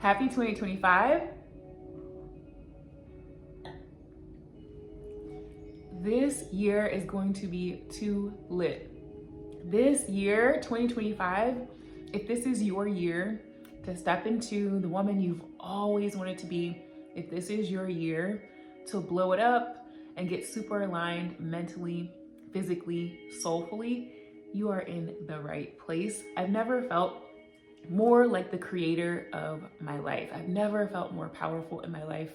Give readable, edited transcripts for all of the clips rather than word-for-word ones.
Happy 2025. This year is going to be too lit. This year, 2025, if this is your year to step into the woman you've always wanted to be, if this is your year to blow it up and get super aligned mentally, physically, soulfully, you are in the right place. I've never felt more like the creator of my life. I've never felt more powerful in my life.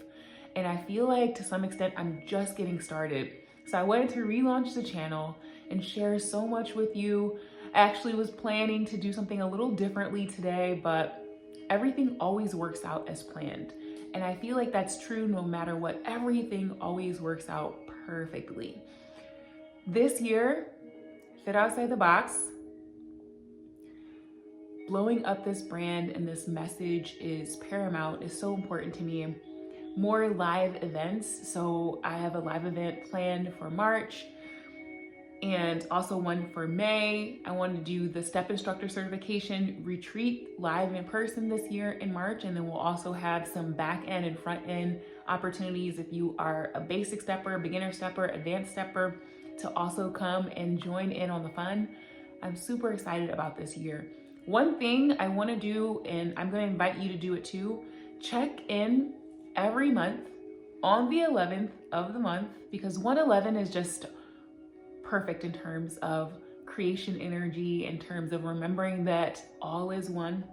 And I feel like to some extent, I'm just getting started. So I wanted to relaunch the channel and share so much with you. I actually was planning to do something a little differently today, but everything always works out as planned. And I feel like that's true no matter what. Everything always works out perfectly. This year, fit outside the box. Blowing up this brand and this message is paramount, is so important to me. More live events. So I have a live event planned for March and also one for May. I want to do the Step Instructor Certification Retreat live in person this year in March. And then we'll also have some back end and front end opportunities if you are a basic stepper, beginner stepper, advanced stepper, to also come and join in on the fun. I'm super excited about this year. One thing I want to do, and I'm going to invite you to do it too, check in every month on the 11th of the month, because 111 is just perfect in terms of creation energy, in terms of remembering that all is one.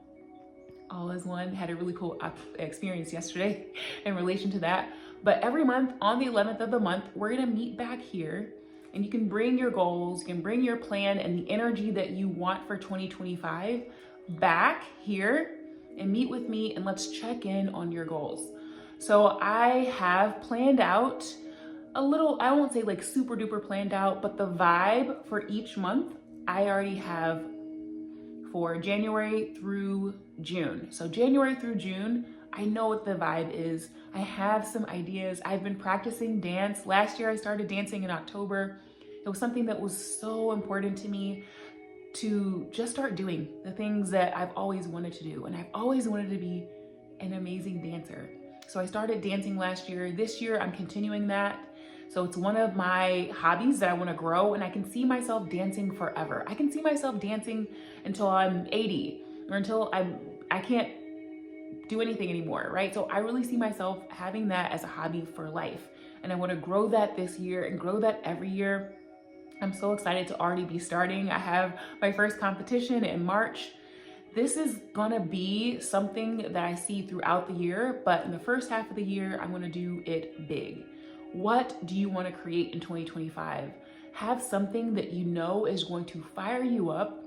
All is one. Had a really cool experience yesterday in relation to that. But every month on the 11th of the month, we're going to meet back here, and you can bring your goals, you can bring your plan and the energy that you want for 2025 back here and meet with me, and let's check in on your goals. So I have planned out a little, I won't say like super duper planned out, but the vibe for each month I already have for January through June. So January through June, I know what the vibe is. I have some ideas. I've been practicing dance. Last year I started dancing in October. It was something that was so important to me to just start doing the things that I've always wanted to do. And I've always wanted to be an amazing dancer. So I started dancing last year. This year I'm continuing that. So it's one of my hobbies that I want to grow, and I can see myself dancing forever. I can see myself dancing until I'm 80 or until I can't do anything anymore, right? So I really see myself having that as a hobby for life. And I want to grow that this year and grow that every year. I'm so excited to already be starting. I have my first competition in March. This is gonna be something that I see throughout the year, but in the first half of the year, I'm gonna do it big. What do you wanna create in 2025? Have something that you know is going to fire you up.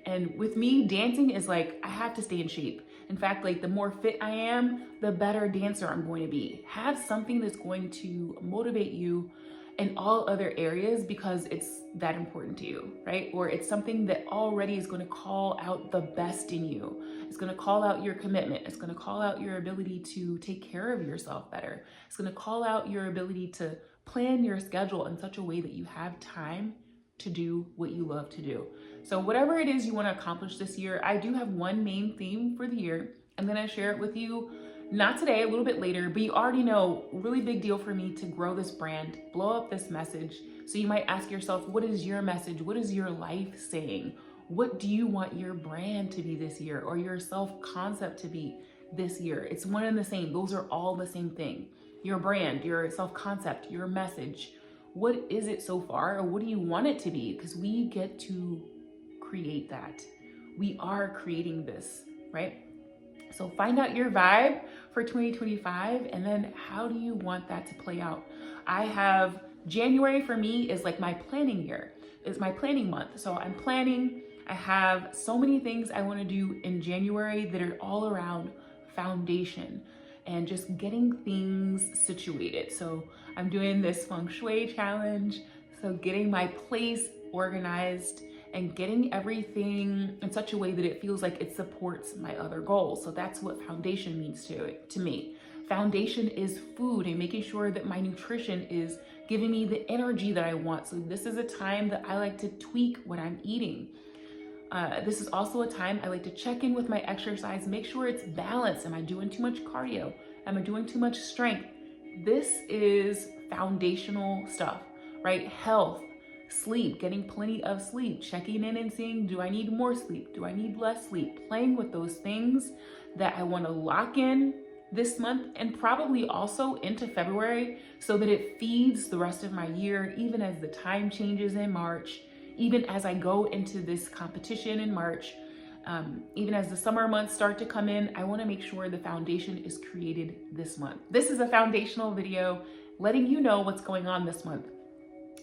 And with me, dancing is like, I have to stay in shape. In fact, like the more fit I am, the better dancer I'm going to be. Have something that's going to motivate you in all other areas because it's that important to you, right? Or it's something that already is going to call out the best in you. It's going to call out your commitment. It's going to call out your ability to take care of yourself better. It's going to call out your ability to plan your schedule in such a way that you have time to do what you love to do. So whatever it is you want to accomplish this year, I do have one main theme for the year. I'm going to share it with you. Not today, a little bit later, but you already know, really big deal for me to grow this brand, blow up this message. So you might ask yourself, what is your message? What is your life saying? What do you want your brand to be this year, or your self-concept to be this year? It's one and the same. Those are all the same thing. Your brand, your self-concept, your message. What is it so far, or what do you want it to be? Because we get to create that. We are creating this, right? So find out your vibe for 2025, and then how do you want that to play out? I have January for me is like my planning year, is my planning month. So I'm planning. I have so many things I want to do in January that are all around foundation and just getting things situated. So I'm doing this feng shui challenge. So getting my place organized and getting everything in such a way that it feels like it supports my other goals. So that's what foundation means to me. Foundation is food and making sure that my nutrition is giving me the energy that I want. So this is a time that I like to tweak what I'm eating. This is also a time I like to check in with my exercise, make sure it's balanced. Am I doing too much cardio? Am I doing too much strength? This is foundational stuff, right? Health, sleep, getting plenty of sleep, checking in and seeing, do I need more sleep? Do I need less sleep? Playing with those things that I want to lock in this month and probably also into February so that it feeds the rest of my year, even as the time changes in March, even as I go into this competition in March, even as the summer months start to come in. I want to make sure the foundation is created this month. This is a foundational video letting you know what's going on this month,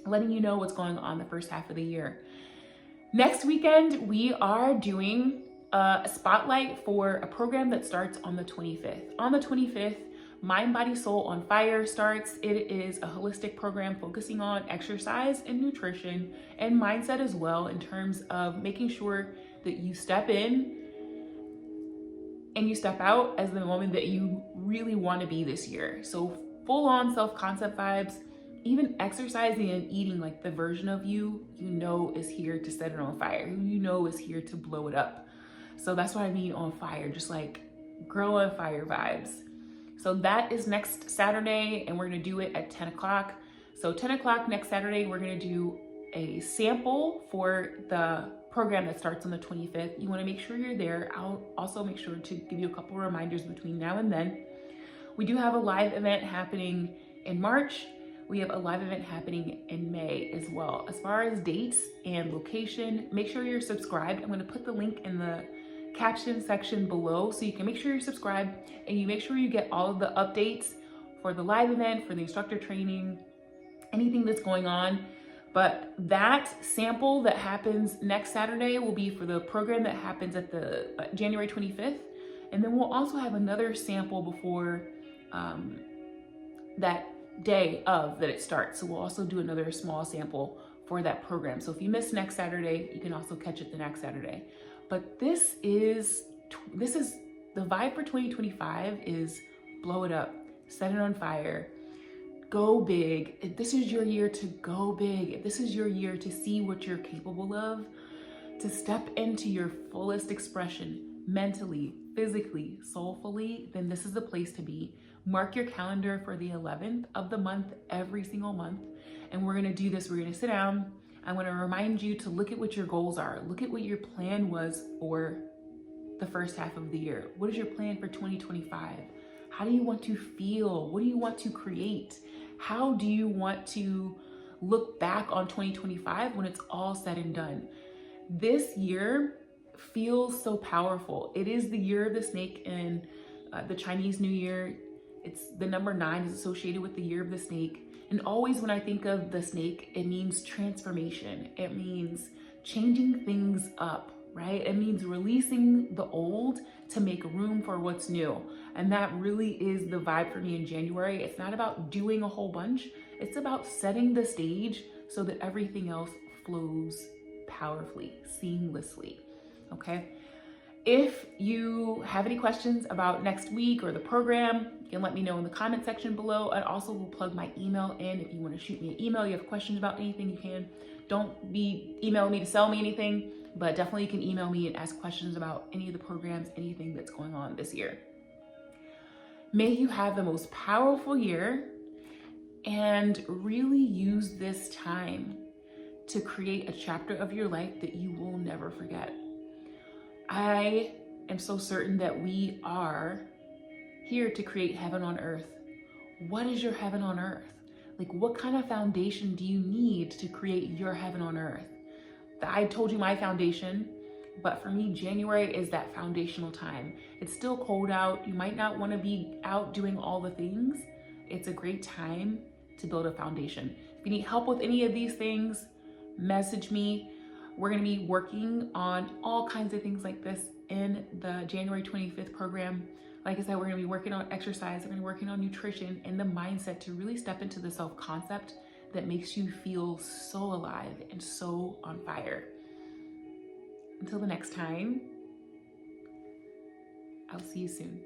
letting you know what's going on the first half of the year. Next weekend, we are doing a spotlight for a program that starts on the 25th. On the 25th, Mind, Body, Soul on Fire starts. It is a holistic program focusing on exercise and nutrition and mindset as well, in terms of making sure that you step in and you step out as the woman that you really want to be this year. So full on self-concept vibes, even exercising and eating like the version of you know is here to set it on fire, who you know is here to blow it up. So that's what I mean on fire, just like girl on fire vibes. So that is next Saturday, and we're gonna do it at 10 o'clock. So 10 o'clock next Saturday, we're gonna do a sample for the program that starts on the 25th. You wanna make sure you're there. I'll also make sure to give you a couple reminders between now and then. We do have a live event happening in March. We have a live event happening in May as well. As far as dates and location, make sure you're subscribed. I'm gonna put the link in the caption section below so you can make sure you're subscribed and you make sure you get all of the updates for the live event, for the instructor training, anything that's going on. But that sample that happens next Saturday will be for the program that happens at the January 25th. And then we'll also have another sample before that day of that it starts. So we'll also do another small sample for that program. So if you miss next Saturday, you can also catch it the next Saturday. But this is the vibe for 2025 is blow it up, set it on fire, go big. If this is your year to go big, if this is your year to see what you're capable of, to step into your fullest expression mentally, physically, soulfully, then this is the place to be. Mark your calendar for the 11th of the month, every single month. And we're gonna do this, we're gonna sit down. I wanna remind you to look at what your goals are. Look at what your plan was for the first half of the year. What is your plan for 2025? How do you want to feel? What do you want to create? How do you want to look back on 2025 when it's all said and done? This year feels so powerful. It is the year of the snake in the Chinese New Year. It's the number 9 is associated with the year of the snake. And always when I think of the snake, it means transformation. It means changing things up, right? It means releasing the old to make room for what's new. And that really is the vibe for me in January. It's not about doing a whole bunch. It's about setting the stage so that everything else flows powerfully, seamlessly, okay? If you have any questions about next week or the program, you can let me know in the comment section below. I also will plug my email in. If you want to shoot me an email, you have questions about anything, you can. Don't be emailing me to sell me anything, but definitely you can email me and ask questions about any of the programs, anything that's going on this year. May you have the most powerful year and really use this time to create a chapter of your life that you will never forget. I am so certain that we are here to create heaven on earth. What is your heaven on earth? Like, what kind of foundation do you need to create your heaven on earth? I told you my foundation, but for me, January is that foundational time. It's still cold out. You might not want to be out doing all the things. It's a great time to build a foundation. If you need help with any of these things, message me. We're going to be working on all kinds of things like this in the January 25th program. Like I said, we're going to be working on exercise, we're going to be working on nutrition and the mindset to really step into the self-concept that makes you feel so alive and so on fire. Until the next time, I'll see you soon.